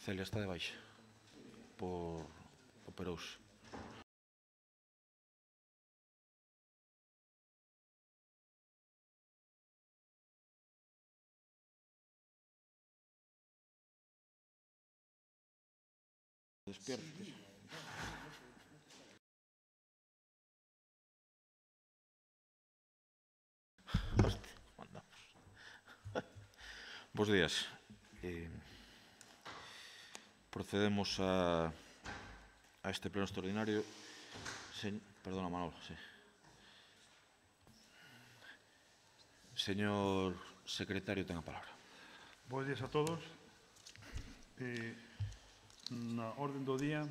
Celia está de baixa. Operouse. Despiertes. Hostia, mandamos. Bos días. Procedemos a este pleno extraordinario. Perdona, Manolo, sí. Señor secretario, ten a palabra. Bos días a todos. Na orden do día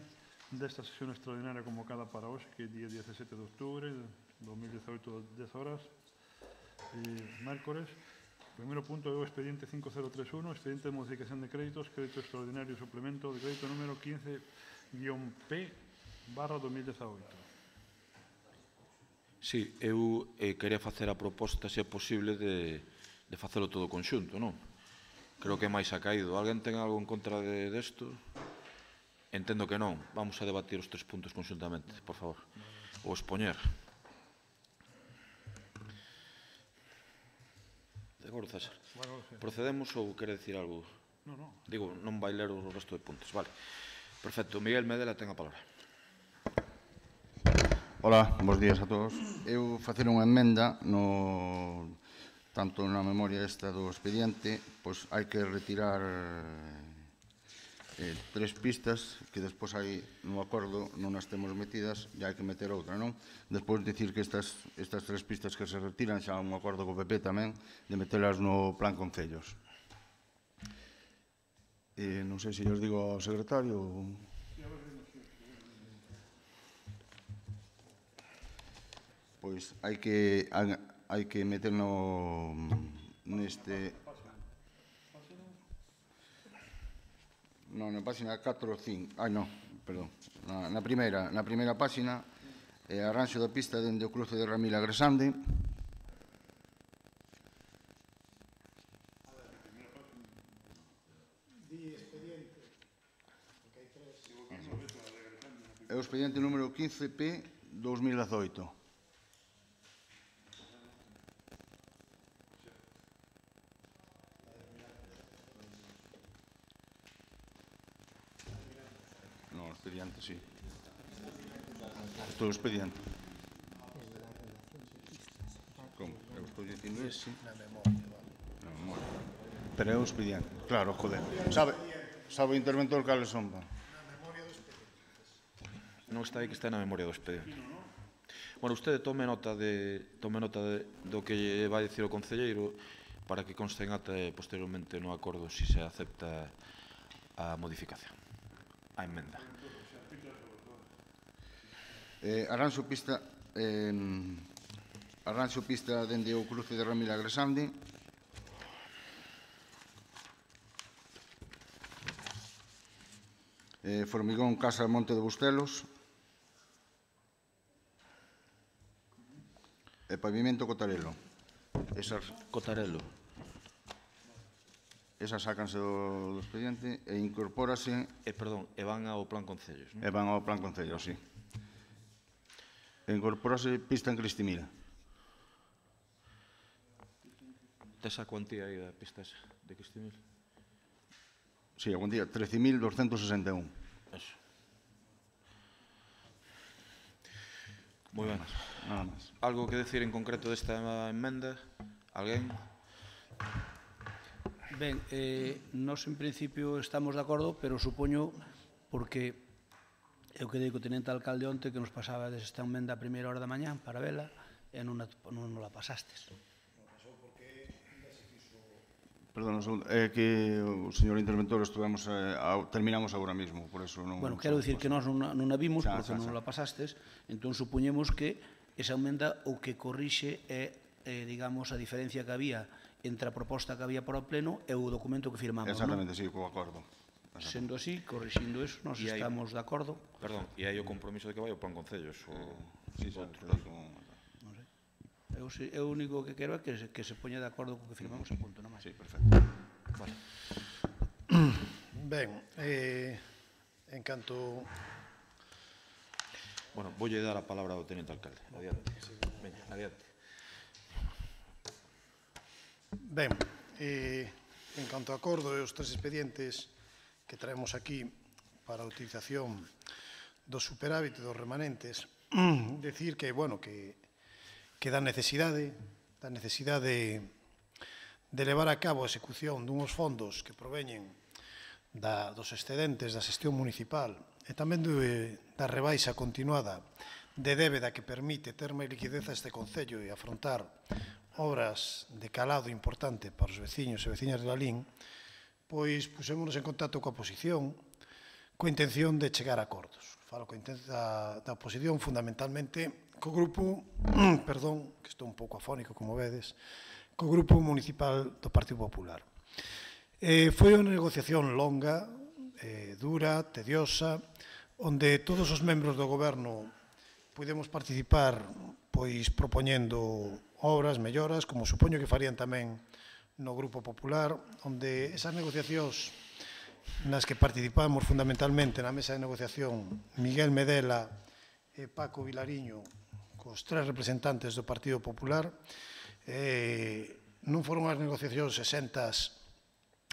desta sesión extraordinaria convocada para hoxe, que é día 17 de outubro de 2018, 10 horas, mércores. O primeiro punto é o expediente 5031, expediente de modificación de créditos, crédito extraordinario e suplemento de crédito número 15-P/2018. Sí, eu quería facer a proposta, se é posible, de facelo todo conxunto, non? Creo que máis ha caído. Alguén ten algo en contra desto? Entendo que non. Vamos a debatir os tres puntos conxuntamente, por favor. Ou expoñer. De acordo, César. Procedemos ou quere dicir algo? Non. Digo, non vai ler o resto de puntos. Vale. Perfecto. Miguel Medela ten a palabra. Ola, bons días a todos. Eu facer unha emenda tanto na memoria esta do expediente, pois hai que retirar 3 pistas que despois hai no acordo non as temos metidas e hai que meter outra, non? Despois dicir que estas 3 pistas que se retiran xa un acordo co PP tamén de metelas no plan concellos. Non sei se os digo ao secretario ou... Pois hai que meter neste... Non, na página 4 ou 5... Ai, non, perdón. Na primeira página, arranxo da pista dende o cruce de Ramil a Gresande. É o expediente número 15P/2018. Expediente, sí. Todo o expediente. Como? Eu estou dicindo ese. Na memoria. Pero é o expediente. Claro, joder. Sabe o interventor cales son? Na memoria do expediente. Non está aí que está na memoria do expediente. Bueno, usted tome nota do que vai dicir o concelleiro para que conste en ata posteriormente no acordo se se acepta a modificación, a emenda. Arranxo pista dende o cruce de Ramil a Gresande. Formigón Casa Monte de Bustelos. E pavimento Cotarelo. Cotarelo. Esas sácanse do expediente e incorpórase... Perdón, e van ao plan concellos, non? E van ao plan concellos, sí. Incorporase pista en Cristimil. Tes a cuantía aí da pista esa de Cristimil? Sí, a cuantía, 13.261. Eso. Moi ben. Nada máis. Algo que decir en concreto desta emenda? Alguén? Ben, nós en principio estamos de acordo, pero supoño porque eu quedei co tenente alcalde onte que nos pasaba desta emenda a primeira hora da mañán para vela e non la pasastes. Perdón, é que o señor interventor terminamos agora mesmo, por eso non... Bueno, quero dicir que nós non a vimos porque non la pasastes, entón supoñemos que esa emenda o que corrixe é, digamos, a diferencia que había entre a proposta que había para o pleno e o documento que firmamos, non? Exactamente, sí, co acordo. Sendo así, corrixindo eso, nós estamos de acordo. Perdón, e hai o compromiso de que vai ao plan concellos? Sí, non sei. Eu o único que quero é que se poña de acordo co que firmamos a punto, non máis. Sí, perfecto. Vale. Ben, en canto... Bueno, voulle dar a palabra ao Teniente Alcalde. Adiante. Veña, adiante. Ben, en canto a acordo e os tres expedientes que traemos aquí para a utilización do superávit e dos remanentes, decir que, bueno, que da necesidade de levar a cabo a execución dunhos fondos que proveñen dos excedentes da xestión municipal e tamén da rebaixa continuada de débeda que permite ter máis liquidez a este concello e afrontar obras de calado importante para os veciños e veciñas de Lalín, pois pusémonos en contacto coa oposición coa intención de chegar a acordos. Falo da oposición fundamentalmente co grupo, perdón, que estou un pouco afónico, como vedes, co grupo municipal do Partido Popular. Foi unha negociación longa, dura, tediosa, onde todos os membros do goberno pudemos participar pois propoñendo obras, melloras, como supoño que farían tamén no Grupo Popular, onde esas negociacións nas que participamos fundamentalmente na mesa de negociación Miguel Medela e Paco Vilariño, cos tres representantes do Partido Popular, non foron as negociacións exentas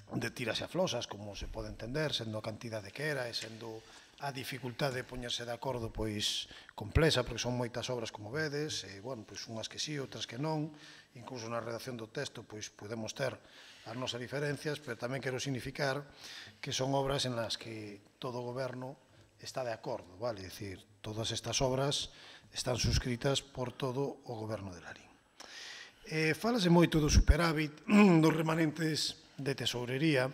de tiras e aflosas, como se pode entender, sendo a cantidade que era e sendo a dificultade de poñerse de acordo pois complexa, porque son moitas obras, como vedes, e, bueno, pois unhas que sí, outras que non, incluso na redacción do texto pois podemos ter as nosas diferencias, pero tamén quero significar que son obras en las que todo o goberno está de acordo, vale? É dicir, todas estas obras están suscritas por todo o goberno de Lalín. Fálase moito do superávit, dos remanentes de tesourería,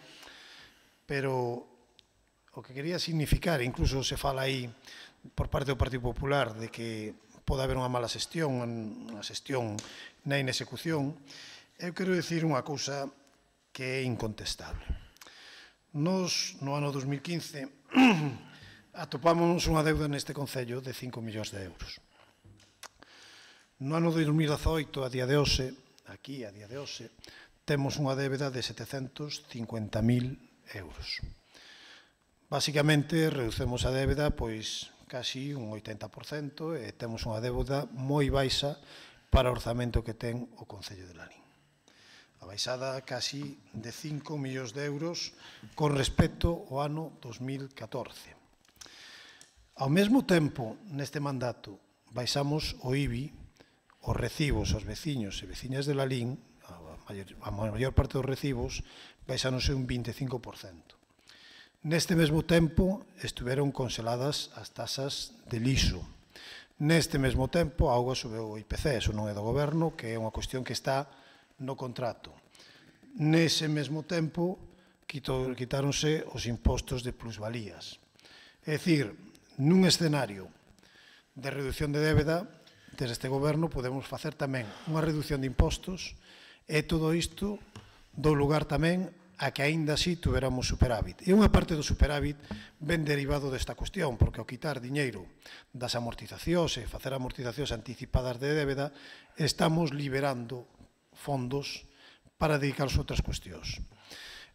pero o que quería significar, incluso se fala aí por parte do Partido Popular, de que pode haber unha mala xestión, unha xestión na inexecución, eu quero dicir unha cousa que é incontestable. Nos, no ano 2015, atopámonos unha deuda neste concello de 5 millóns de euros. No ano 2018, a día de hoxe, aquí, a día de hoxe, temos unha débeda de 750.000 euros. Basicamente, reducemos a débeda pois casi un 80% e temos unha débeda moi baixa para o orzamento que ten o Concello de Lalín. A baixada casi de 5 millóns de euros con respecto ao ano 2014. Ao mesmo tempo, neste mandato, baixamos o IBI, os recibos aos veciños e veciñas de Lalín, a maior parte dos recibos, baixáronse un 25%. Neste mesmo tempo, estuveron congeladas as tasas de lixo. Neste mesmo tempo, a auga subeu o IPC, eso non é do goberno, que é unha cuestión que está no contrato. Nese mesmo tempo, quitáronse os impostos de plusvalías. É dicir, nun escenario de reducción de débeda, desde este goberno podemos facer tamén unha reducción de impostos e todo isto do lugar tamén a que aínda así tuveramos superávit. E unha parte do superávit ven derivado desta cuestión, porque ao quitar diñeiro das amortizacións e facer amortizacións anticipadas de débeda, estamos liberando fondos para dedicarse a outras cuestións.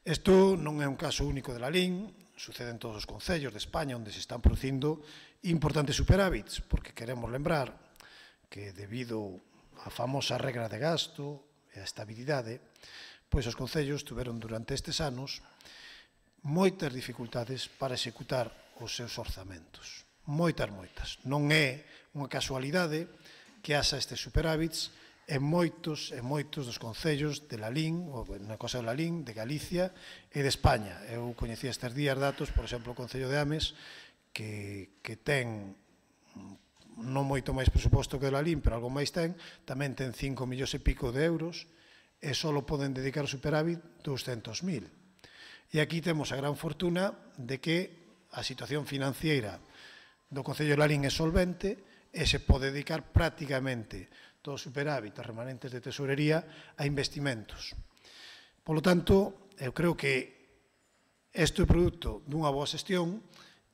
Isto non é un caso único de Lalín, sucede en todos os concellos de España onde se están producindo importantes superávits, porque queremos lembrar que debido á famosa regra de gasto e a estabilidade, pois os concellos tuveron durante estes anos moitas dificultades para executar os seus orzamentos. Moitas. Non é unha casualidade que haxa estes superávits en moitos dos concellos de Lalín, ou na cosa de Lalín, de Galicia e de España. Eu coñecía estes días datos, por exemplo, o Concello de Ames, que ten non moito máis presuposto que Lalín, pero algo máis ten, tamén ten 5 millóns e pico de euros, e só poden dedicar o superávit 200.000. E aquí temos a gran fortuna de que a situación financiera do Concello de Lalín é solvente e se pode dedicar prácticamente todo o superávit, as remanentes de tesorería, a investimentos. Por lo tanto, eu creo que isto é produto dunha boa xestión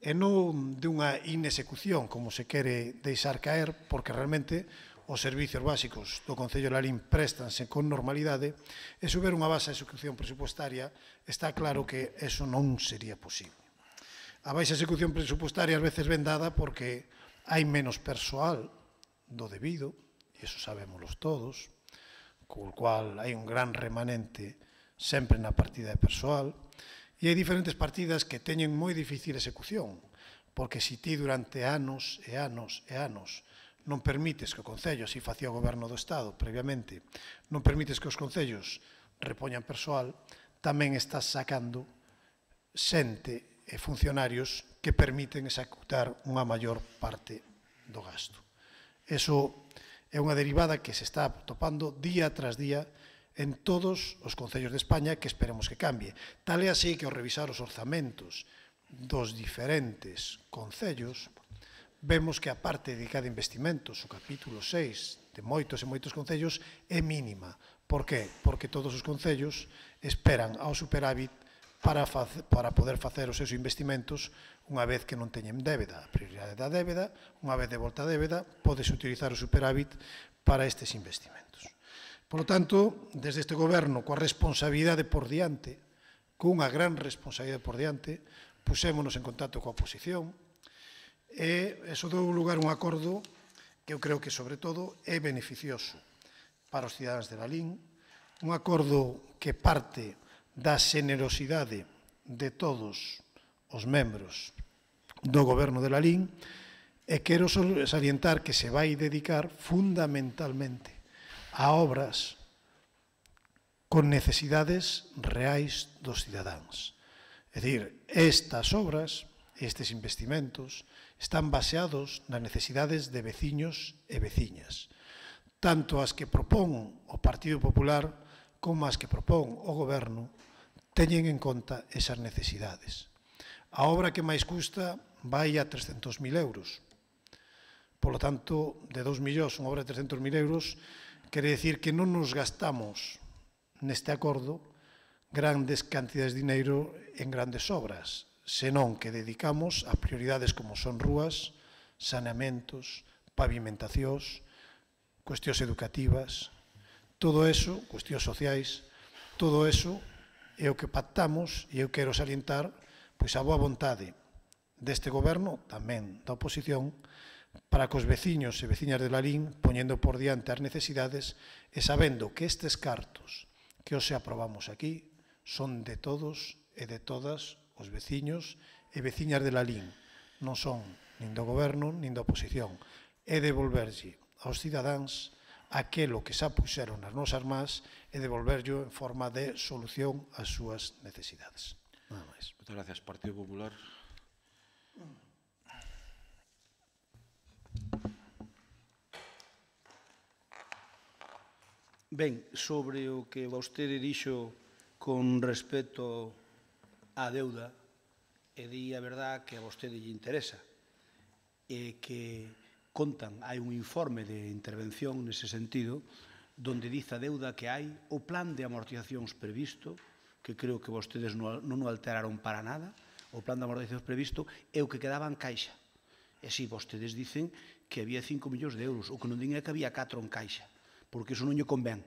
e non dunha inexecución, como se quere deixar caer, porque realmente os servicios básicos do Concello de Lalín préstanse con normalidade, e se houber unha baixa execución presupuestaria, está claro que eso non sería posible. A baixa execución presupuestaria ás veces ven dada porque hai menos persoal do debido, e iso sabémoslo todos, co cual hai un gran remanente sempre na partida de persoal, e hai diferentes partidas que teñen moi difícil execución, porque se ti durante anos e anos e anos non permites que o Concello, así facía o Goberno do Estado previamente, non permites que os Concellos repoñan persoal, tamén estás sacando xente e funcionarios que permiten executar unha maior parte do gasto. Eso é unha derivada que se está topando día tras día en todos os concellos de España, que esperemos que cambie. Tal é así que ao revisar os orzamentos dos diferentes concellos, vemos que a parte dedicada a investimentos, o capítulo 6 de moitos e moitos concellos, é mínima. Por qué? Porque todos os concellos esperan ao superávit para poder facer os seus investimentos unha vez que non teñen débeda. A prioridade da débeda, unha vez de volta a débeda, podes utilizar o superávit para estes investimentos. Por lo tanto, desde este goberno, coa responsabilidade por diante, cunha gran responsabilidade por diante, pusémonos en contacto coa oposición, e eso deu lugar a un acordo que eu creo que, sobre todo, é beneficioso para os cidadáns de Lalín, un acordo que parte da xenerosidade de todos os membros do Goberno de Lalín, e quero salientar que se vai dedicar fundamentalmente a obras con necesidades reais dos cidadáns. É dicir, estas obras, estes investimentos, están baseados nas necesidades de veciños e veciñas, tanto as que propón o Partido Popular como as que propón o Goberno teñen en conta esas necesidades. A obra que máis custa vai a 300.000 euros. Por lo tanto, de 2 millóns, unha obra de 300.000 euros, quere decir que non nos gastamos neste acordo grandes cantidades de dinheiro en grandes obras, senón que dedicamos a prioridades como son rúas, saneamentos, pavimentacións, cuestións educativas, todo eso, cuestións sociais, todo eso é o que pactamos, e eu quero salientar pois a boa vontade deste goberno, tamén da oposición, para que os veciños e veciñas de Lalín, poñendo por diante as necesidades e sabendo que estes cartos que hoxe aprobamos aquí son de todos e de todas os veciños e veciñas de Lalín, non son nin do goberno nin da oposición, é devolverlle aos cidadáns aquelo que xa puxeron nas nosas más e devolverlo en forma de solución ás súas necesidades. Nada máis. Moitas gracias, Partido Popular. Ben, sobre o que vostede dixo con respecto á deuda, e di a verdad que a vostede lle interesa, e que contan, hai un informe de intervención nese sentido, donde diz a deuda que hai, o plan de amortizacións previsto, que creo que vostedes non o alteraron para nada, o plan de amortizacións previsto é o que quedaba en caixa. E si vostedes dicen que había 5 millóns de euros, o que non din é que había 4 en caixa, porque iso non lle convén.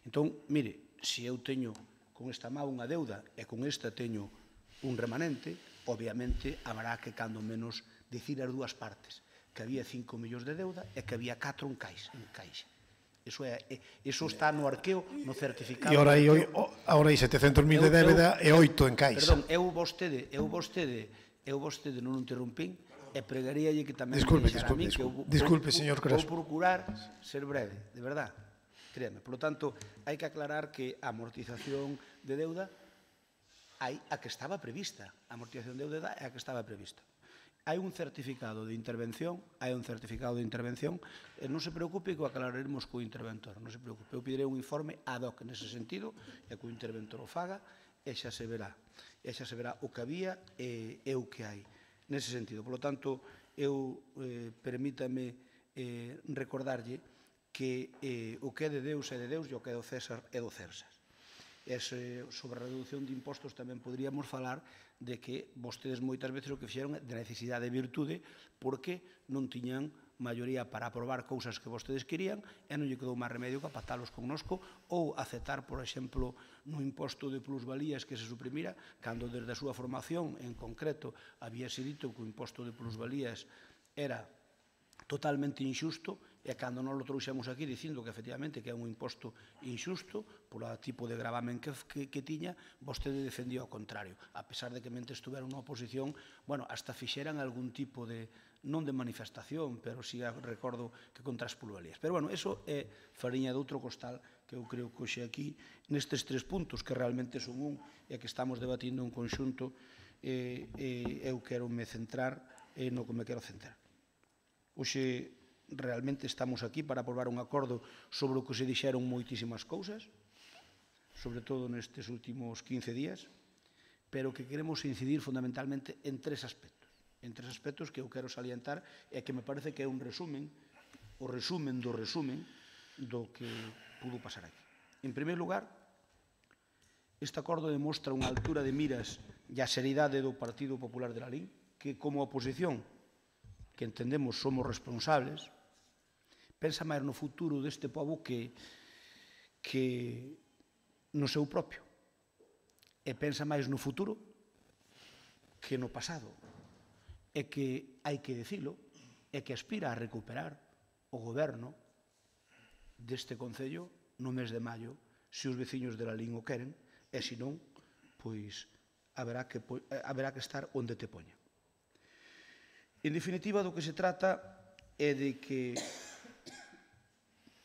Entón, mire, se eu teño con esta má unha deuda e con esta teño un remanente, obviamente haberá que, cando menos, dicir as dúas partes, que había 5 millóns de deuda e que había 4 en caixa. Iso está no arqueo, no certificado. E ahora hai 700.000 de débeda e 8 en caixa. Perdón, eu vostede non o interrumpín, e pregaríalle que tamén Disculpe, señor Crespo. Vou procurar ser breve, de verdad. Créame. Por lo tanto, hai que aclarar que a amortización de deuda hai a que estaba prevista. A amortización de deuda é a que estaba prevista. Hai un certificado de intervención, e non se preocupe que o aclararemos co interventor, non se preocupe. Eu pedirei un informe ad hoc nese sentido, e que o interventor o faga, e xa se verá. E xa se verá o que había e o que hai nese sentido. Por lo tanto, eu permítame recordarlle que o que é de Deus e o que é do César é do César. Sobre a reducción de impostos tamén poderíamos falar de que vostedes moitas veces o que fixeron é de necesidade e virtude porque non tiñan maioría para aprobar cousas que vostedes querían e non lle quedou máis remedio que pactalos connosco ou aceptar, por exemplo, no imposto de plusvalías que se suprimira, cando desde a súa formación en concreto habíase dito que o imposto de plusvalías era totalmente injusto e cando non lo trouxemos aquí dicindo que efectivamente que é un imposto injusto polo tipo de gravamen que tiña, vostede defendió ao contrario, a pesar de que mente estuveron na oposición, bueno, hasta fixeran algún tipo de, non de manifestación, pero si recordo que contra as plusvalías. Pero bueno, eso é fariña de outro costal que eu creo que hoxe aquí, nestes 3 puntos que realmente son un e que estamos debatindo en conxunto, eu quero me centrar no que me quero centrar. Hoxe realmente estamos aquí para aprobar un acordo sobre o que se dixeron moitísimas cousas, sobre todo nestes últimos 15 días, pero que queremos incidir fundamentalmente en 3 aspectos. En 3 aspectos que eu quero salientar e que me parece que é un resumen, o resumen do que pudo pasar aquí. En primeiro lugar, este acordo demostra unha altura de miras e a seriedade do Partido Popular de Lalín, que como oposición, que entendemos somos responsables, pensa máis no futuro deste pobo que no seu propio. E pensa máis no futuro que no pasado. E que hai que dicilo, e que aspira a recuperar o goberno deste Concello no mes de maio, se os veciños de Lalín o queren, e se non, pois haberá que estar onde te poña. En definitiva, do que se trata é de que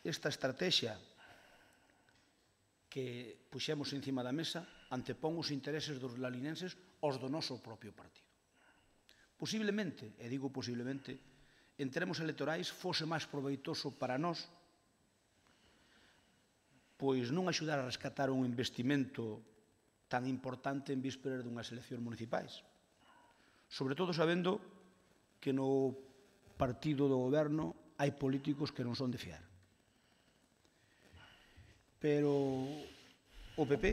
esta estrategia que puxemos encima da mesa antepón os intereses dos lalinenses aos do noso propio partido. Posiblemente, e digo posiblemente, en termos electorais fose máis proveitoso para nós pois non axudar a rescatar un investimento tan importante en vísperas dunhas eleccións municipais. Sobre todo sabendo que no partido do goberno hai políticos que non son de fiar. Pero o PP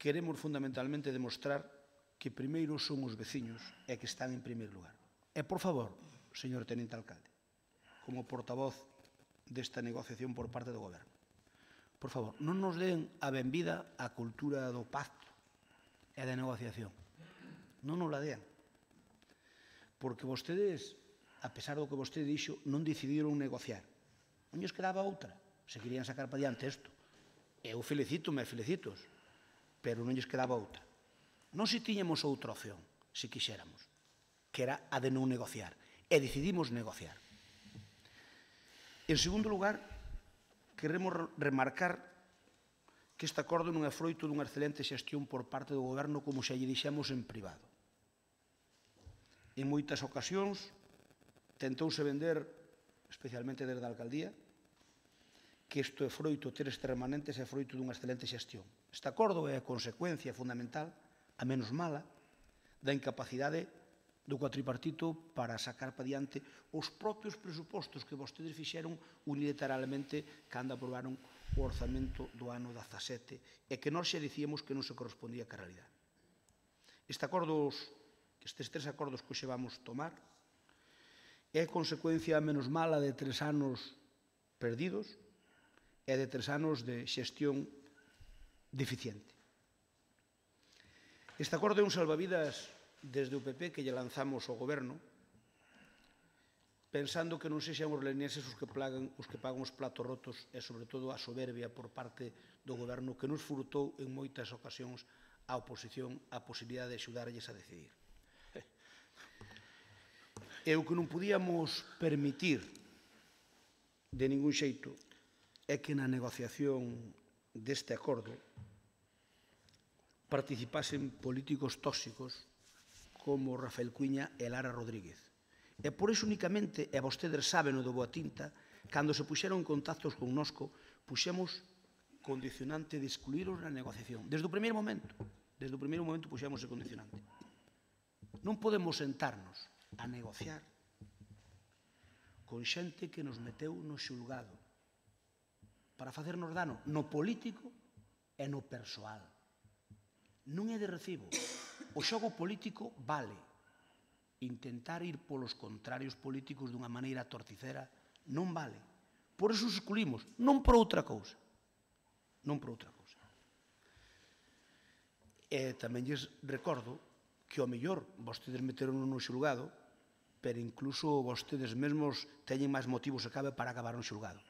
queremos fundamentalmente demostrar que primeiro son os veciños e que están en primeiro lugar. E, por favor, señor Tenente Alcalde, como portavoz desta negociación por parte do goberno, por favor, non nos den a benvida á cultura do pacto e da negociación. Non nos la dean. Porque vostedes, a pesar do que vostede dixo, non decidiron negociar. Non lles quedaba outra. Se querían sacar para diante isto. Eu felicito-me, felicitos, pero non lles quedaba outra. Non se tiñamos outra opción, se quixéramos, que era a de non negociar. E decidimos negociar. En segundo lugar, queremos remarcar que este acordo non é froito dunha excelente xestión por parte do goberno, como xa lle dixemos en privado. En moitas ocasións tentouse vender, especialmente desde a alcaldía, que isto é froito, ter estes remanentes é froito dunha excelente xestión. Este acordo é a consecuencia fundamental, a menos mala, da incapacidade do cuatripartito para sacar para diante os propios presupostos que vostedes fixeron unilateralmente cando aprobaron o orzamento do ano 17 e que nós xa dicíamos que non se correspondía ca realidade. Estes 3 acordos que hoxe vamos tomar é consecuencia menos mala de 3 anos perdidos e de 3 anos de xestión deficiente. Este acordo é un salvavidas desde o PP que lle lanzamos ao goberno pensando que non sexan os leonenses os que pagan os platos rotos e, sobre todo, a soberbia por parte do goberno que nos furtou en moitas ocasións a oposición a posibilidade de axudarlles a decidir. E o que non podíamos permitir de ningún xeito é que na negociación deste acordo participasen políticos tóxicos como Rafael Cuiña e Lara Rodríguez. E por iso únicamente, e vostedes saben o do boa tinta, cando se puxeron en contactos connosco, puxemos condicionante de excluíros na negociación. Desde o primeiro momento puxemos ese condicionante. Non podemos sentarnos a negociar con xente que nos meteu no xulgado para facernos dano no político e no persoal. Non é de recibo. O xogo político vale. intentar ir polos contrarios políticos dunha maneira torticera non vale. Por eso os excluímos, non por outra cousa. Non por outra cousa. E tamén lles recordo que ao mellor vostedes meteron no xulgado, pero incluso vostedes mesmos teñen máis motivos se cabe para acabar no xulgado.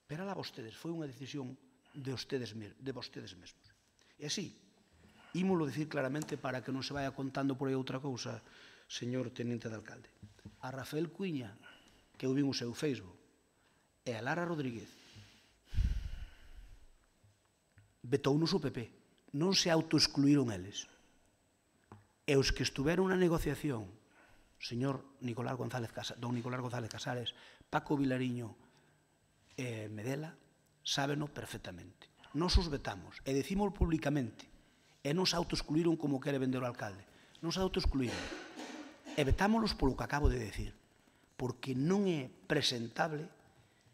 Pero alá vostedes, foi unha decisión de vostedes mesmos. E así, ímolo dicir claramente para que non se vaya contando por aí outra cousa, señor Tenente de Alcalde. A Rafael Cuiña, que eu vin o seu Facebook, e a Lara Rodríguez, vetounos o PP. Non se autoexcluíron eles. E os que estuveron na negociación, señor don Nicolás González Casares, Paco Vilariño e Medela, sábeno perfectamente. Nos os vetamos e decimos públicamente. E non se autoexcluíron como quere vender o alcalde. Non se autoexcluíron. E vetámolos polo que acabo de decir. Porque non é presentable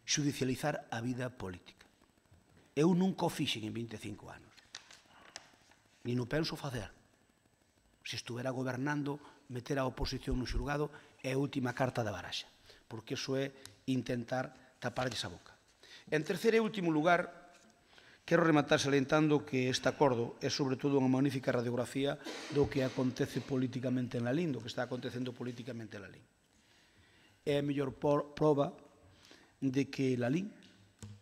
xudicializar a vida política. Eu nunca o fixen en 25 anos. Ni non penso facer. Se estuvera gobernando, meter a oposición no xulgado é a última carta da baraxa. Porque iso é intentar taparlles a boca. En terceiro e último lugar, quero rematar salientando que este acordo é sobre todo unha magnífica radiografía do que acontece políticamente en Lalín, do que está acontecendo políticamente en Lalín. É a mellor proba de que Lalín,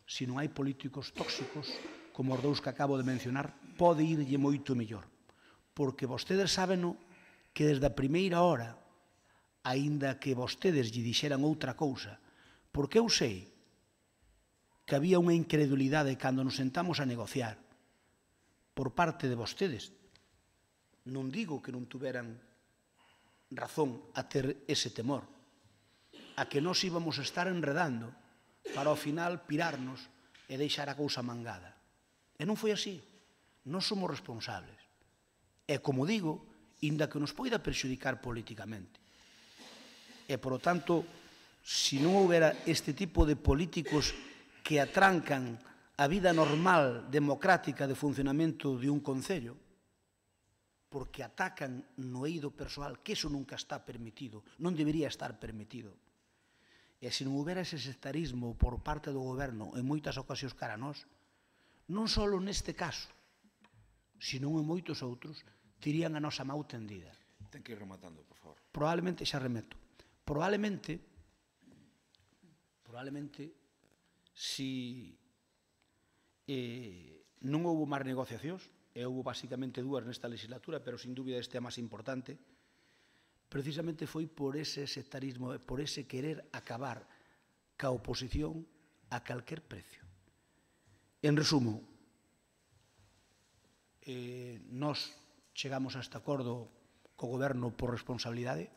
se non hai políticos tóxicos, como os dous que acabo de mencionar, pode irlle moito mellor. Porque vostedes sábeno que desde a primeira hora, aínda que vostedes lle dixeran outra cousa, porque eu sei que había unha incredulidade cando nos sentamos a negociar por parte de vostedes. Non digo que non tuveran razón a ter ese temor, a que nos íbamos a estar enredando para ao final pirarnos e deixar a cousa mangada. E non foi así. Nós somos responsables. E, como digo, inda que nos poida perxudicar políticamente. E, por lo tanto, se non houbera este tipo de políticos que atrancan a vida normal, democrática de funcionamento de un concello, porque atacan no eido persoal, que iso nunca está permitido, non debería estar permitido. E se non houbera ese sectarismo por parte do goberno en moitas ocasións cara a nós, non só neste caso, senón en moitos outros, tirían a nosa mau tendida. Ten que ir rematando, por favor. Probablemente, xa remeto, probablemente, si non houve máis negociacións, e houve basicamente dúas nesta legislatura, pero sin dúbida este é a máis importante, precisamente foi por ese sectarismo, por ese querer acabar ca oposición a calquer precio. En resumo, nós chegamos a este acordo co goberno por responsabilidade.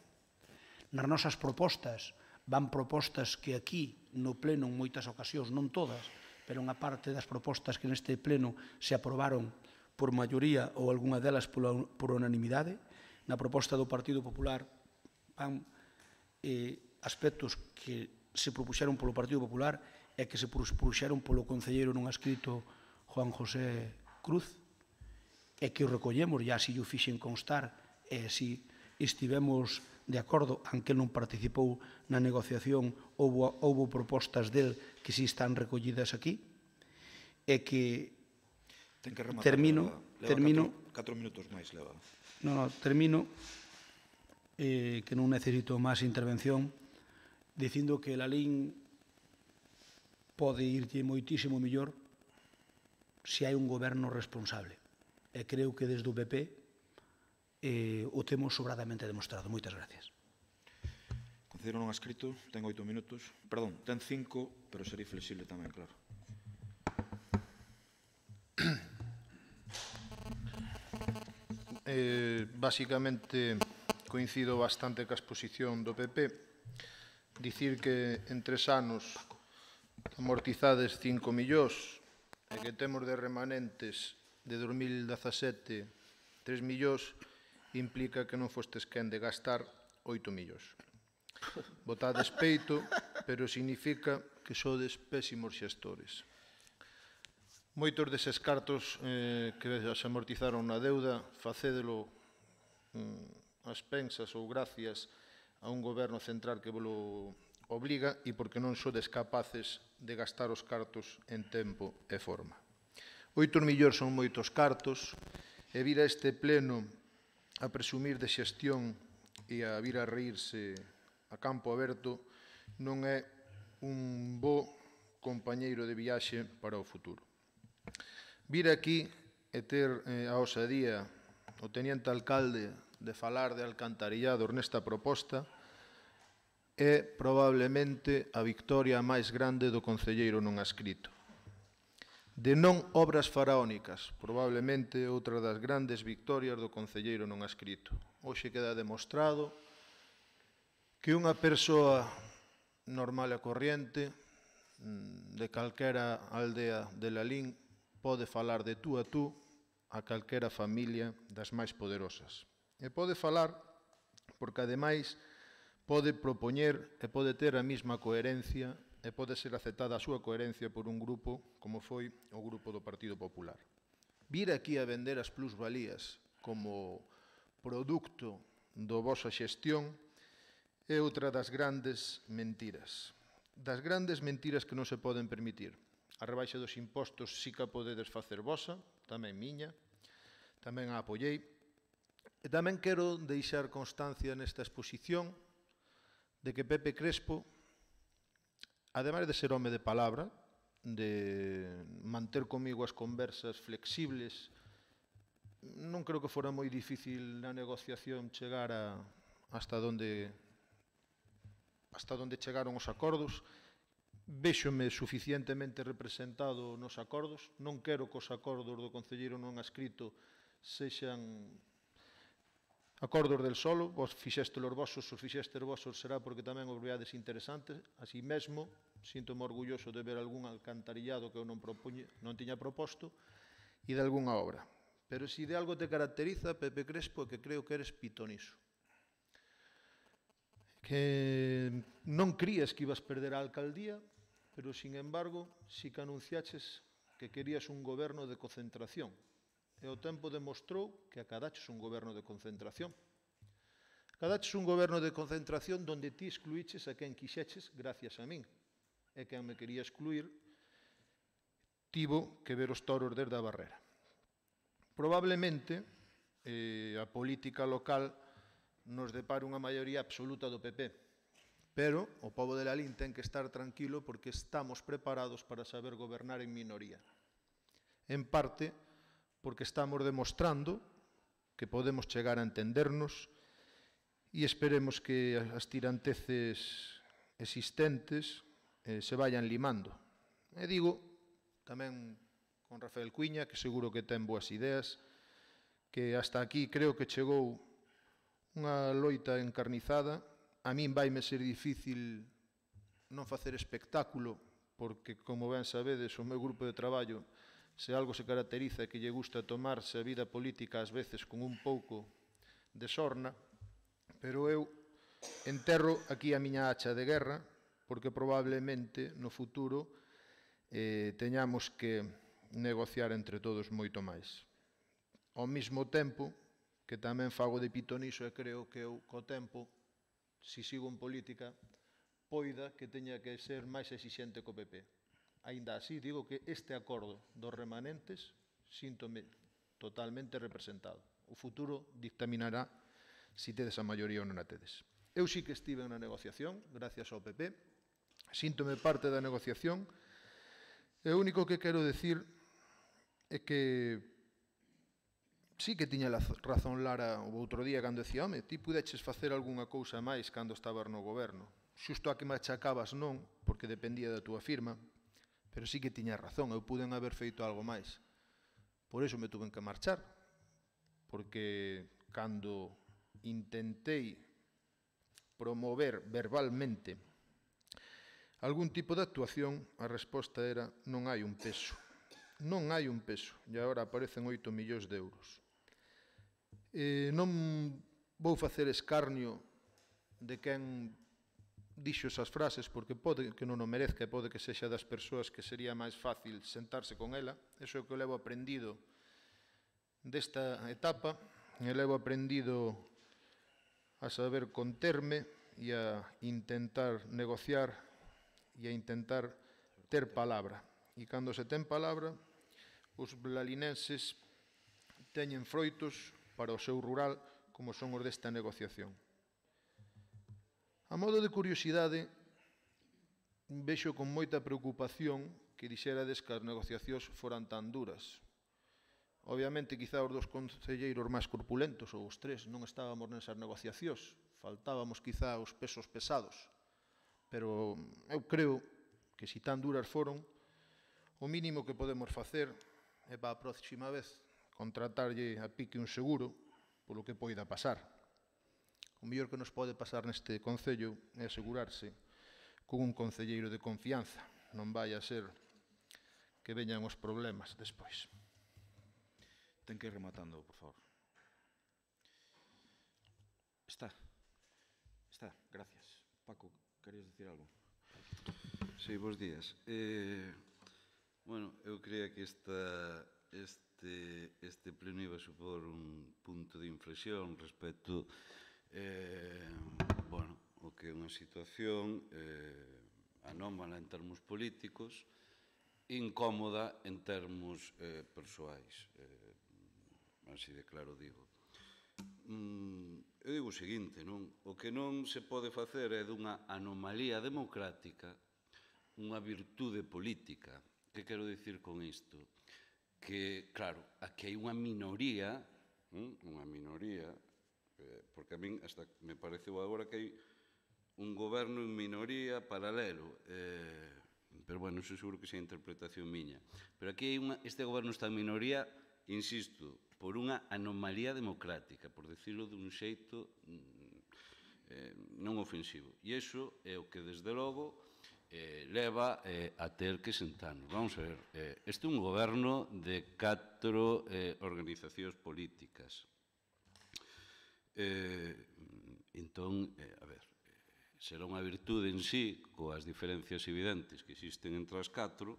Nas nosas propostas van propostas que aquí no pleno en moitas ocasións, non todas, pero unha parte das propostas que neste pleno se aprobaron por maioría ou algunha delas por unanimidade. Na proposta do Partido Popular van aspectos que se propuxeron polo Partido Popular e que se propuxeron polo concelleiro nun escrito Juan José Cruz, e que o recollemos, e así o fixen constar, e así estivemos de acordo, aunque non participou na negociación, houve propostas del que si están recollidas aquí, e que termino 4 minutos máis leva. Termino, que non necesito máis intervención, dicindo que Lalín pode irlle moitísimo mellor se hai un goberno responsable. E creo que desde o PP o temos sobradamente demostrado. Moitas gracias. Considero non escrito, ten 8 minutos. Perdón, ten 5, pero serei flexible tamén, claro. Básicamente coincido bastante ca exposición do PP. Dicir que en 3 anos amortizades 5 millóns e que temos de remanentes de 2017 3 millóns implica que non fostes quen de gastar 8 millóns. Botades peito, pero significa que sodes pésimos xestores. Moitos deses cartos que se amortizaron na deuda, facédelo ás pensas ou gracias a un goberno central que volo obliga e porque non sodes capaces de gastar os cartos en tempo e forma. 8 millóns son moitos cartos e vir a este pleno a presumir de xestión e a vir a reírse a campo aberto non é un bo compañeiro de viaxe para o futuro. Vir aquí e ter a osadía o teniente alcalde de falar de alcantarillados nesta proposta é probablemente a victoria máis grande do concelleiro non adscrito. De non obras faraónicas, probablemente outra das grandes victorias do concelleiro non adscrito. Hoxe queda demostrado que unha persoa normal e corriente de calquera aldea de Lalín pode falar de tú a tú a calquera familia das máis poderosas. E pode falar porque, ademais, pode propoñer e pode ter a mesma coherencia e pode ser aceptada a súa coherencia por un grupo como foi o grupo do Partido Popular. Vir aquí a vender as plusvalías como produto do vosa xestión é outra das grandes mentiras. Das grandes mentiras que non se poden permitir. A rebaixa dos impostos sí que a podedes facer vosa, tamén miña, tamén a apoiei. E tamén quero deixar constancia nesta exposición de que Pepe Crespo, ademais de ser home de palabra, de manter comigo as conversas flexibles, non creo que fora moi difícil na negociación chegar hasta onde chegaron os acordos. Véxome suficientemente representado nos acordos. Non quero que os acordos do concelleiro non adscrito sexan acordos del solo. Vos fixeste os vosos, os fixeste os vosos será porque tamén os veades interesantes. Así mesmo, sinto-me orgulloso de ver algún alcantarillado que eu non tiña proposto e de algunha obra. Pero se de algo te caracteriza, Pepe Crespo, é que creo que eres pitoniso. Que non crías que ibas perder a alcaldía, pero, sin embargo, si que anunciaches que querías un goberno de concentración. E o tempo demostrou que acadaches un goberno de concentración. Acadaches un goberno de concentración donde ti excluíches a quen quixeches gracias a min. E quen me quería excluir tivo que ver os toros desde a barrera. Probablemente a política local nos depara unha maioría absoluta do PP, pero o pobo de Lalín ten que estar tranquilo porque estamos preparados para saber gobernar en minoría. En parte porque estamos demostrando que podemos chegar a entendernos e esperemos que as tiranteces existentes se vayan limando. E digo, tamén con Rafael Cuiña, que seguro que ten boas ideas, que hasta aquí creo que chegou unha loita encarnizada. A min vaime ser difícil non facer espectáculo, porque, como ben sabedes, o meu grupo de traballo, se algo se caracteriza é que lle gusta tomarse a vida política ás veces con un pouco de sorna, pero eu enterro aquí a miña hacha de guerra, porque probablemente no futuro teñamos que negociar entre todos moito máis. Ao mesmo tempo que tamén fago de pitoniso e creo que eu, co tempo, se sigo en política, poida que teña que ser máis exixente co PP. Aínda así, digo que este acordo dos remanentes síntome totalmente representado. O futuro dictaminará se tedes a maioría ou non a tedes. Eu sí que estive na negociación, gracias ao PP, síntome parte da negociación, e o único que quero decir é que sí que tiña razón Lara o outro día cando decía, home, ti pudeches facer algunha cousa máis cando estabas no goberno. Xusto a que me achacabas non, porque dependía da túa firma, pero sí que tiña razón, eu puden haber feito algo máis. Por iso me tuven que marchar, porque cando intentei promover verbalmente algún tipo de actuación, a resposta era non hai un peso. Non hai un peso, e agora aparecen 8 millóns de euros. Non vou facer escarnio de quen dixo esas frases, porque pode que non o merezca e pode que sexa das persoas que sería máis fácil sentarse con ela. Eso é o que levo aprendido desta etapa, e levo aprendido a saber conterme e a intentar negociar e a intentar ter palabra. E cando se ten palabra, os lalinenses teñen froitos para o seu rural como son os desta negociación. A modo de curiosidade, vexo con moita preocupación que dixerades que as negociacións foran tan duras. Obviamente, quizá os dos concelleiros máis corpulentos, ou os tres, non estábamos nesas negociacións. Faltábamos quizá os pesos pesados. Pero eu creo que se tan duras foron, o mínimo que podemos facer é para a próxima vez contratarlle a pique un seguro polo que poida pasar. O mellor que nos pode pasar neste concello é asegurarse con un concelleiro de confianza. Non vai a ser que veñan os problemas despois. Ten que ir rematando, por favor. Está, gracias. Paco, querías dicir algo? Sí, bons días. Bueno, eu creía que este pleno iba a supor un punto de inflexión respecto o que é unha situación anómala en termos políticos, incómoda en termos persoais. Así de claro digo. Eu digo o seguinte, non? O que non se pode facer é dunha anomalía democrática unha virtude política. Que quero dicir con isto? Que, claro, aquí hai unha minoría, porque a min hasta me pareceu agora que hai un goberno en minoría paralelo, pero, bueno, iso seguro que é a interpretación miña. Pero aquí este goberno está en minoría, insisto, por unha anomalía democrática, por decirlo dun xeito non ofensivo. E iso é o que, desde logo, leva a ter que sentarnos. Vamos a ver, este é un goberno de 4 organizacións políticas. Entón, a ver, será unha virtude en sí, coas diferencias evidentes que existen entre as 4,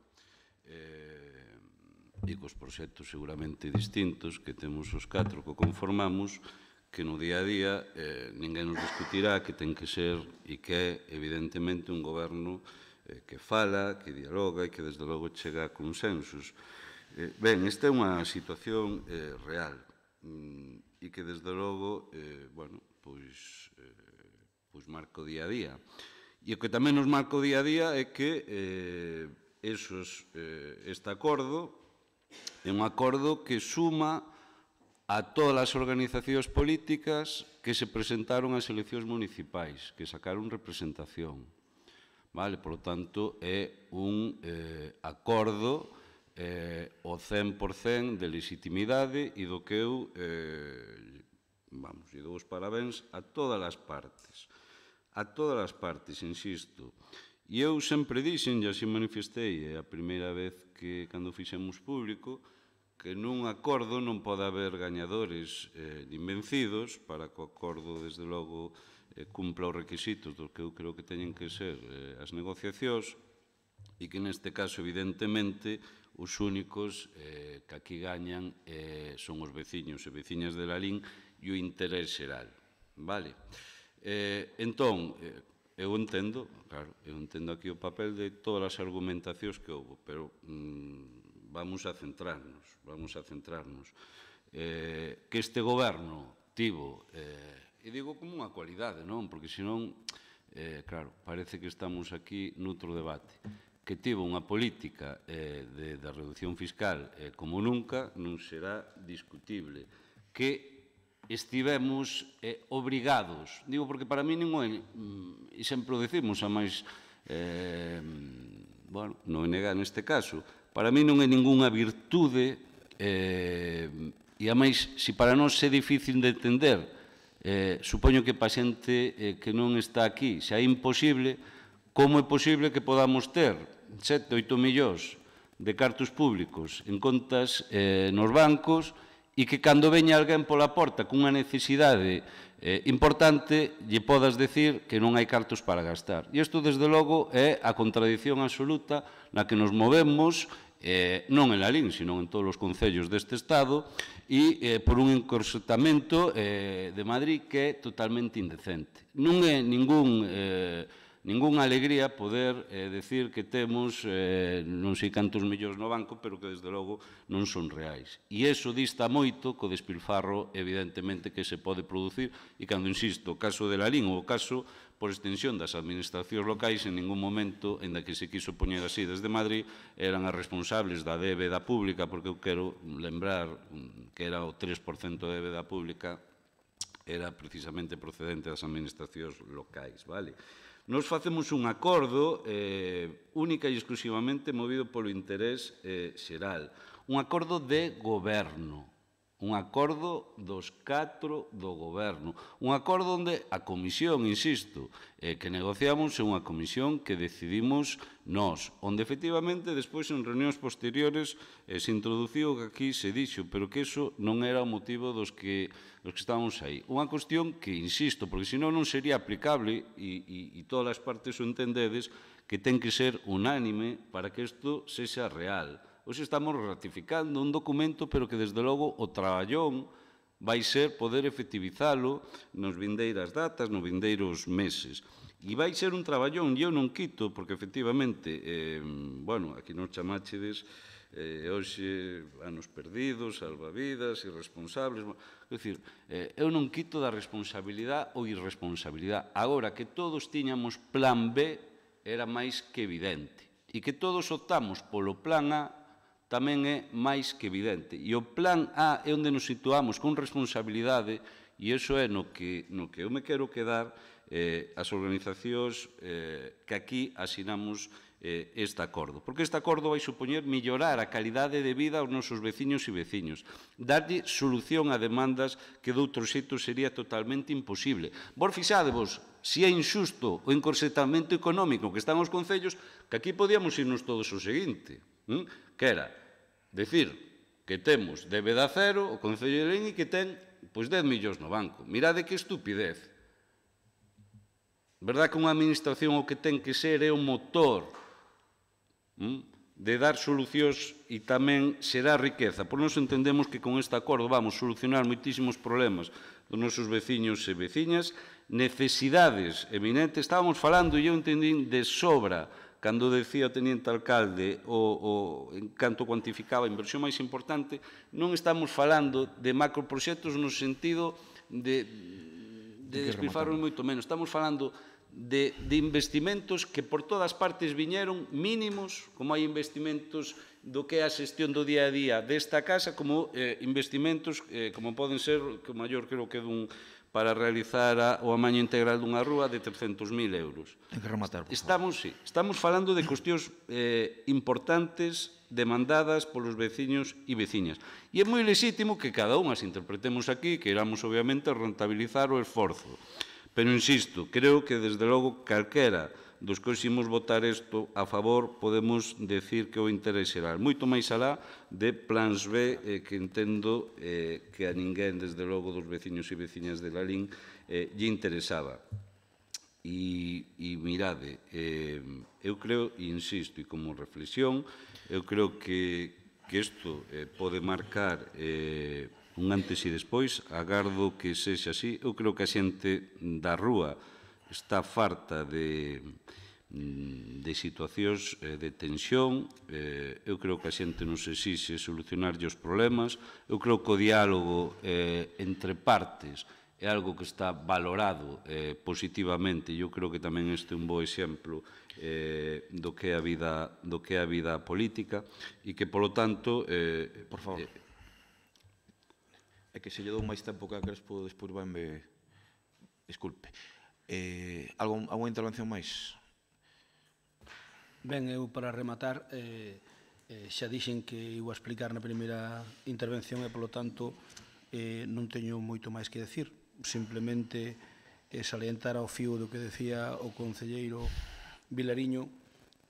e cos proxectos seguramente distintos que temos os 4 que conformamos, que no día a día ninguén nos discutirá que ten que ser e que é evidentemente un goberno que fala, que dialoga e que desde logo chega a consensos. Ben, esta é unha situación real e que desde logo, pois marca o día a día. E o que tamén nos marca o día a día é que este acordo é un acordo que suma a todas as organizacións políticas que se presentaron ás eleccións municipais, que sacaron representación. Por lo tanto, é un acordo ao 100% de legitimidade e do que eu lle dou os parabéns a todas as partes. A todas as partes, insisto. E eu sempre dixen, e así manifestei, é a primeira vez que, cando fixemos público, que nun acordo non pode haber gañadores nin vencidos, para que o acordo, desde logo, cumpla os requisitos do que eu creo que teñen que ser as negociacións, e que neste caso, evidentemente, os únicos que aquí gañan son os veciños e veciñas de Lalín e o interés xeral. Vale? Entón, eu entendo, claro, eu entendo aquí o papel de todas as argumentacións que houve, pero vamos a centrarnos. Que este goberno tivo, e digo como unha cualidade, non? Porque senón, claro, parece que estamos aquí noutro debate, que tivo unha política de reducción fiscal como nunca, non será discutible. Que estivemos obrigados, digo porque para mí non é, e sempre o decimos, a máis, non é negar neste caso, para mí non é ningunha virtude, e a máis, se para nós é difícil de entender, supoño que para xente que non está aquí, xa é imposible, como é posible que podamos ter 7, 8 millóns de cartos públicos en contas nos bancos e que cando veña alguén pola porta cunha necesidade importante lle podas decir que non hai cartos para gastar. E isto, desde logo, é a contradición absoluta na que nos movemos non en Lalín, sino en todos os concellos deste Estado, e por un encorsetamento de Madrid que é totalmente indecente. Non é ningunha alegría poder decir que temos non sei cantos millóns no banco, pero que desde logo non son reais. E iso dista moito co despilfarro, evidentemente, que se pode producir, e cando, insisto, o caso de Lalín ou o caso por extensión das administracións locais, en ningún momento, en que se quiso poñer así desde Madrid, eran as responsables da débeda pública, porque eu quero lembrar que era o 3% de débeda pública, era precisamente procedente das administracións locais, vale? Nos facemos un acordo única e exclusivamente movido polo interés xeral, un acordo de goberno, un acordo dos 4 do goberno, un acordo onde a comisión, insisto, que negociamos é unha comisión que decidimos nós, onde efectivamente despois en reunións posteriores se introduciu que aquí se dixo, pero que iso non era o motivo dos que estábamos aí. Unha cuestión que, insisto, porque senón non sería aplicable, e todas as partes o entendedes, que ten que ser unánime para que isto sexa real. Hoxe estamos ratificando un documento, pero que, desde logo, o traballón vai ser poder efectivizalo nos vindeiras datas, nos vindeiros meses. E vai ser un traballón, e eu non quito, porque, efectivamente, bueno, aquí nos chamáchedes hoxe anos perdidos, salvavidas, irresponsables. É dicir, eu non quito da responsabilidade ou irresponsabilidade. Agora, que todos tiñamos plan B era máis que evidente. E que todos optamos polo plan A tamén é máis que evidente. E o plan A é onde nos situamos con responsabilidade, e iso é no que eu me quero quedar as organizacións que aquí asinamos este acordo. Porque este acordo vai supoñer mellorar a calidade de vida aos nosos veciños e veciños, darlle solución a demandas que de outro xeito sería totalmente imposible. Vos fixádevos, se é injusto o encorsetamento económico que están os concellos, que aquí podíamos irnos todos o seguinte, que era decir que temos débeda cero o Concello de Lalín e que ten 10 millóns no banco. Mirade que estupidez. Verdad que unha administración o que ten que ser é o motor de dar solucións e tamén xerar riqueza. Por nos entendemos que con este acordo vamos solucionar moitísimos problemas dos nosos veciños e veciñas, necesidades eminentes. Estábamos falando, e eu entendín de sobra, cando decía o teniente alcalde en canto cuantificaba a inversión máis importante, non estamos falando de macroproxectos no sentido de despilfarros moito menos. Estamos falando de investimentos que por todas partes viñeron mínimos, como hai investimentos do que é a xestión do día a día desta casa, como investimentos como poden ser, que o maior creo que dun para realizar o amaño integral dunha rúa de 300.000 euros. Ten que rematar, por favor. Estamos falando de cuestións importantes demandadas polos veciños e veciñas. E é moi lexítimo que cada unha as interpretemos aquí, que iramos obviamente rentabilizar o esforzo. Pero, insisto, creo que desde logo calquera dos que hoximos votar isto a favor podemos decir que o interés xeral, moito máis alá de plans B que entendo que a ninguén, desde logo, dos veciños e veciñas de Lalín lle interesaba. E mirade, eu creo, e insisto, e como reflexión, eu creo que isto pode marcar un antes e despois, agardo que sexa así. Eu creo que a xente da rúa está farta de situacións de tensión. Eu creo que a xente nos exixe solucionarlle os problemas. Eu creo que o diálogo entre partes é algo que está valorado positivamente, e eu creo que tamén este é un bo exemplo do que é a vida política, e que, polo tanto... Por favor. É que se lle dou máis tempo que a Crespo, despois vanme... Disculpe. Alguna intervención máis? Ben, eu para rematar xa dixen que iba a explicar na primeira intervención e, polo tanto, non teño moito máis que decir. Simplemente salientar ao fío do que decía o concelleiro Vilariño,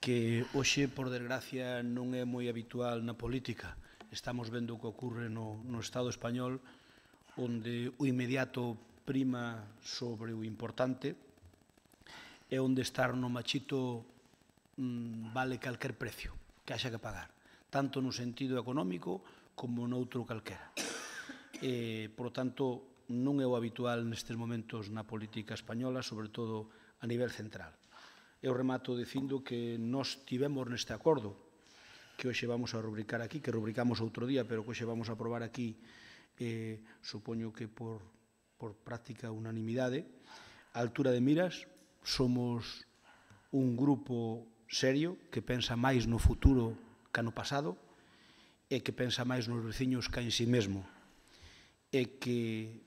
que hoxe, por desgracia, non é moi habitual na política. Estamos vendo o que ocorre no Estado español, onde o inmediato prima sobre o importante, e onde estar no machito vale calquer precio que haxa que pagar. tanto no sentido económico como noutro calquera. Por tanto, non é o habitual nestes momentos na política española, sobre todo a nivel central. Eu remato dicindo que nós tivemos neste acordo, que hoxe vamos a rubricar aquí, que rubricamos outro día, pero que hoxe vamos a aprobar aquí, supoño que por práctica unanimidade, a altura de miras, somos un grupo serio que pensa máis no futuro que no pasado e que pensa máis nos veciños que en si mesmo e que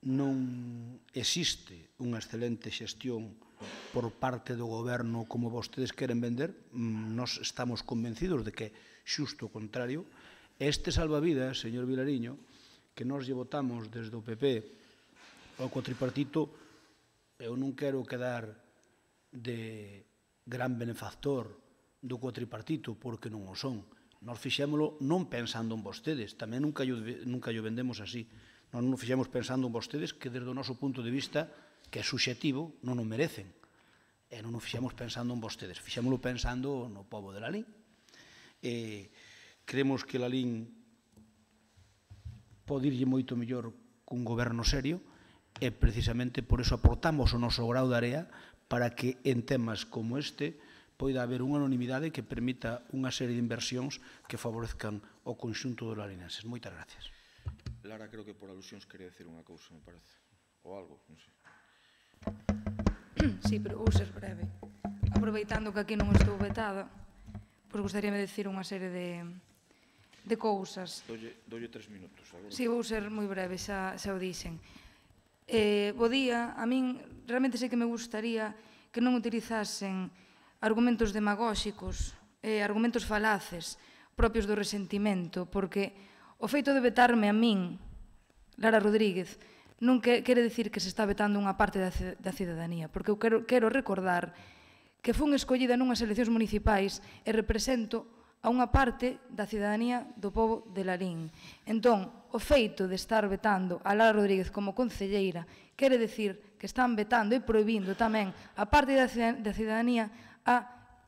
non existe unha excelente xestión por parte do goberno como vostedes queren vender. Nós estamos convencidos de que é xusto o contrario. Este salvavidas, señor Vilariño, que nós lle votamos desde o PP ao cuatripartito, eu non quero quedar de gran benefactor do cuatripartito, porque non o son. Nós fixémolo non pensando en vostedes, tamén nunca o vendemos así. Nós non fixemos pensando en vostedes, que desde o noso punto de vista, que é subxetivo, non o merecen. E non o fixemos pensando en vostedes, fixémolo pensando no pobo de Lalín. Creemos que Lalín pode irlle moito mellor cun goberno serio, e precisamente por eso aportamos o noso grau de area para que en temas como este poida haber unha unanimidade que permita unha serie de inversións que favorezcan o conxunto dos larinenses. Moitas gracias. Lara, creo que por alusións quería decir unha cousa, me parece. Ou algo, non sei. Sí, pero vou ser breve. Aproveitando que aquí non estou vetada, pois gustaríame decir unha serie de cousas. Doulle 3 minutos. Agora. Sí, vou ser moi breve, xa o dixen. Bo día, a min realmente sei que me gustaría que non utilizasen argumentos demagóxicos, argumentos falaces propios do resentimento, porque o feito de vetarme a min, Lara Rodríguez, non quere dicir que se está vetando unha parte da cidadanía, porque eu quero recordar que fun escollida nunhas eleccións municipais e represento a unha parte da cidadanía do pobo de Lalín. Entón, o feito de estar vetando a Lara Rodríguez como concelleira quere dicir que están vetando e prohibindo tamén a parte da cidadanía a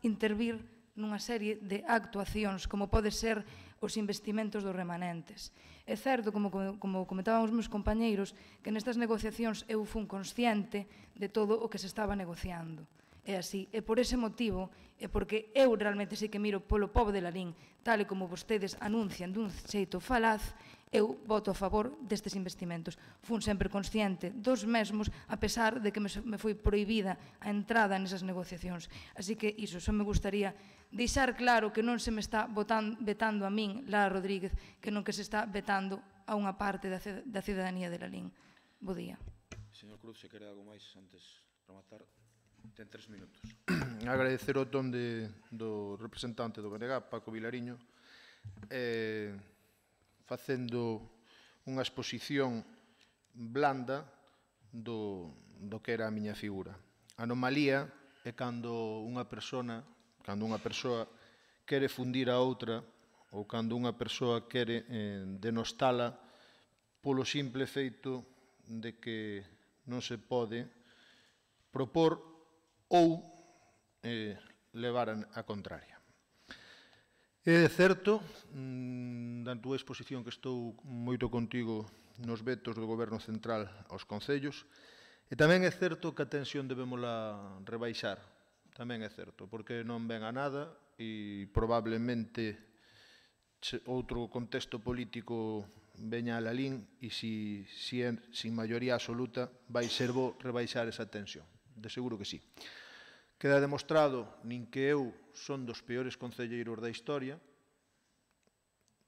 intervir nunha serie de actuacións, como pode ser os investimentos dos remanentes. É certo, como comentaban os meus compañeiros, que nestas negociacións eu fun consciente de todo o que se estaba negociando. É así, e por ese motivo, e porque eu realmente sei que miro polo pobo de Lalín, tal e como vostedes anuncian dun xeito falaz, eu voto a favor destes investimentos. Fun sempre consciente dos mesmos, a pesar de que me foi prohibida a entrada nesas negociacións. Así que iso, só me gustaría deixar claro que non se me está vetando a min, Lara Rodríguez, que non que se está vetando a unha parte da cidadanía de Lalín. Bo día. Señor Cruz, se quere algo máis antes de rematar, ten 3 minutos. Agradecer o ton do representante do BNG, Paco Vilariño, facendo unha exposición blanda do que era a miña figura. A anomalía é cando unha persoa quere fundir a outra ou cando unha persoa quere denostala polo simple feito de que non se pode propor ou levar a contraria. É certo, da túa exposición, que estou moito contigo nos vetos do Goberno Central aos concellos, e tamén é certo que a tensión debémola rebaixar, tamén é certo, porque non ven a nada e probablemente outro contexto político veña a Lalín e sin maioría absoluta vai ser bo rebaixar esa tensión, de seguro que sí. Queda demostrado nin que eu son dos peores concelleiros da historia,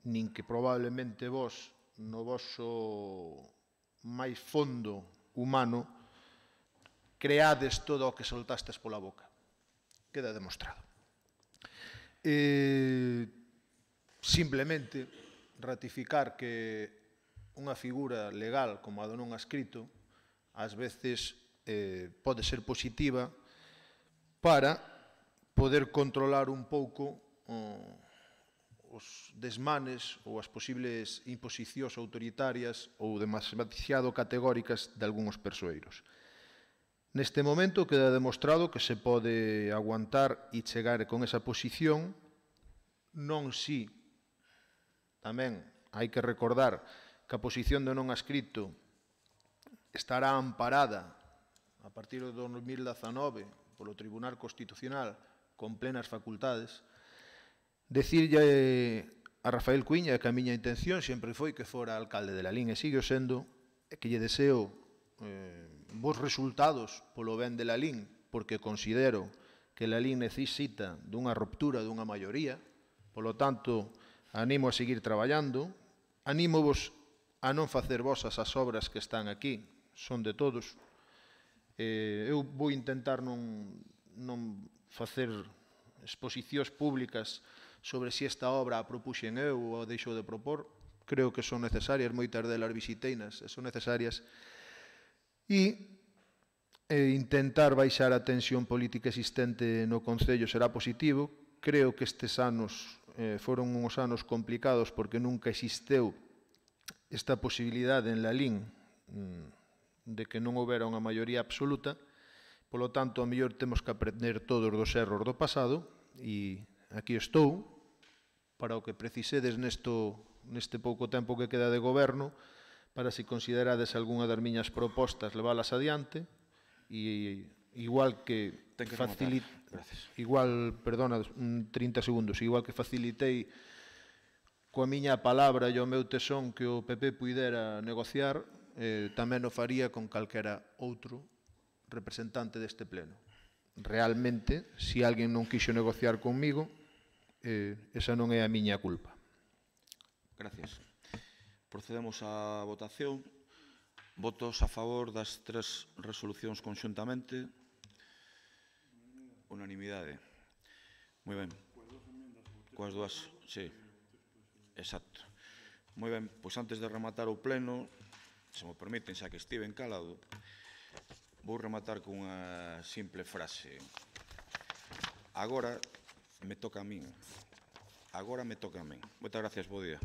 nin que probablemente vos, no voso máis fondo humano, creades todo o que soltastes pola boca. Queda demostrado. Simplemente ratificar que unha figura legal como a do non adscrito ás veces pode ser positiva para poder controlar un pouco os desmanes ou as posibles imposicións autoritarias ou demasiado categóricas de algúns persoeiros. Neste momento queda demostrado que se pode aguantar e chegar con esa posición non si. Tamén hai que recordar que a posición do non adscrito estará amparada a partir do 2019 polo Tribunal Constitucional con plenas facultades. Decirlle a Rafael Cuíña que a miña intención sempre foi que fora alcalde de Lalín e sigue sendo, e que lle deseo bons resultados polo ben de Lalín, porque considero que Lalín necesita dunha ruptura dunha maioría. Polo tanto, animo a seguir traballando, anímovos a non facer vosas as obras que están aquí, son de todos. Eu vou intentar non facer exposicións públicas sobre se esta obra a propuxen eu ou a deixou de propor. Creo que son necesarias, moitas delas visiteinas, son necesarias. E intentar baixar a tensión política existente no Concello será positivo. Creo que estes anos foron uns anos complicados porque nunca existeu esta posibilidade en Lalín de que non houbera unha maioría absoluta. Polo tanto, a mellor temos que aprender todos dos erros do pasado e aquí estou para o que precisedes neste pouco tempo que queda de goberno, para se considerades algunha das miñas propostas leválas adiante e igual que perdona, 30 segundos, igual que facilitei coa miña palabra e o meu tesón que o PP puidera negociar, tamén o faría con calquera outro representante deste pleno. Realmente, se alguén non quixo negociar conmigo, esa non é a miña culpa. Gracias. Procedemos á votación. Votos a favor das tres resolucións conxuntamente. Unanimidade. Moi ben. Coas dúas, sí. Exacto. Moi ben, pois antes de rematar o pleno, se me permiten, xa que estiven calado, vou rematar con unha simple frase. Agora me toca a min. Agora me toca a min. Moitas gracias, bo día.